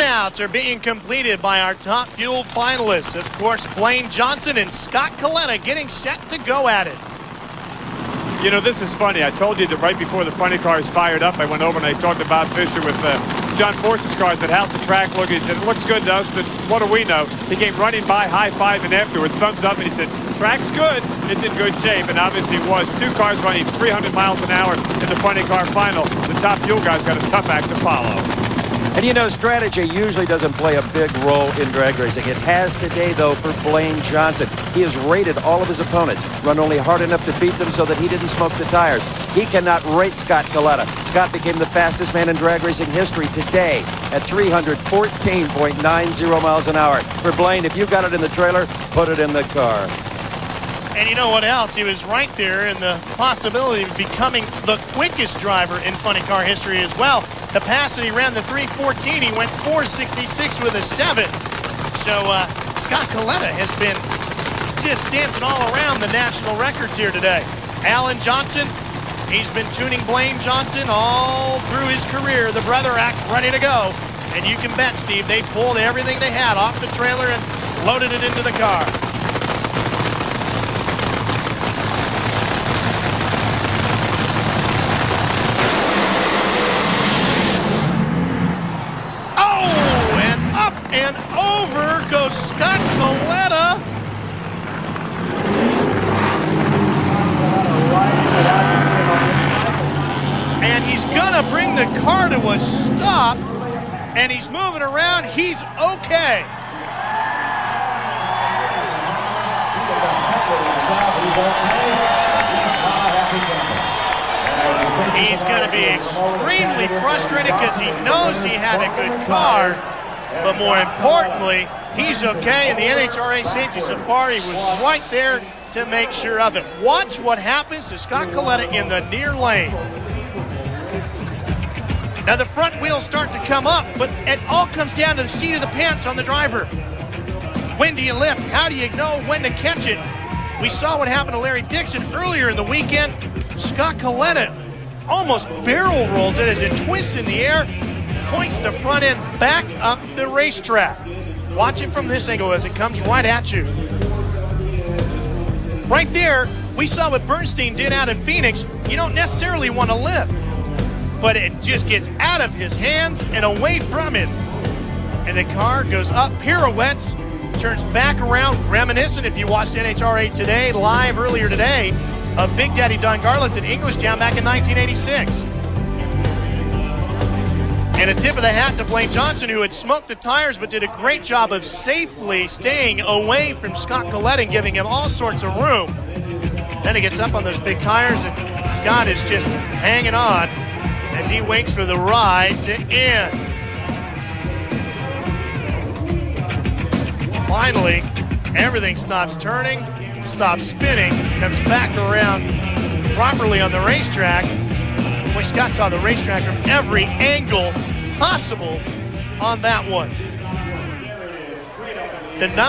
burnouts are being completed by our top fuel finalists. Of course, Blaine Johnson and Scott Kalitta getting set to go at it. You know, this is funny. I told you that right before the funny cars fired up, I went over and I talked to Bob Fisher with John Force's cars at how's the track look. He said, it looks good to us, but what do we know? He came running by, high-fiving afterwards, thumbs up, and he said, track's good. It's in good shape, and obviously it was. 2 cars running 300 miles an hour in the funny car final. The top fuel guys got a tough act to follow. And you know, strategy usually doesn't play a big role in drag racing. It has today, though, for Blaine Johnson. He has rated all of his opponents, run only hard enough to beat them so that he didn't smoke the tires. He cannot rate Scott Kalitta. Scott became the fastest man in drag racing history today at 314.90 miles an hour. For Blaine, if you got it in the trailer, put it in the car. And you know what else? He was right there in the possibility of becoming the quickest driver in funny car history as well. Capacity ran the 314. He went 466 with a 7. So Scott Kalitta has been just dancing all around the national records here today. Alan Johnson, he's been tuning Blaine Johnson all through his career. The brother act ready to go. And you can bet, Steve, they pulled everything they had off the trailer and loaded it into the car. And over goes Scott Kalitta. And he's gonna bring the car to a stop. And he's moving around. He's okay. He's gonna be extremely frustrated because he knows he had a good car. But more importantly, he's okay, and the NHRA Safety Safari was right there to make sure of it. Watch what happens to Scott Kalitta in the near lane. Now the front wheels start to come up, but it all comes down to the seat of the pants on the driver. When do you lift? How do you know when to catch it? We saw what happened to Larry Dixon earlier in the weekend. Scott Kalitta almost barrel rolls it as it twists in the air, points the front end back up the racetrack. Watch it from this angle as it comes right at you. Right there, we saw what Bernstein did out in Phoenix. You don't necessarily want to lift, but it just gets out of his hands and away from him. And the car goes up, pirouettes, turns back around, reminiscent, if you watched NHRA Today, live earlier today, of Big Daddy Don Garlits at Englishtown back in 1986. And a tip of the hat to Blaine Johnson, who had smoked the tires but did a great job of safely staying away from Scott Kalitta and giving him all sorts of room. Then he gets up on those big tires, and Scott is just hanging on as he waits for the ride to end. Finally, everything stops turning, stops spinning, comes back around properly on the racetrack. Boy, Scott saw the racetrack from every angle possible on that one. The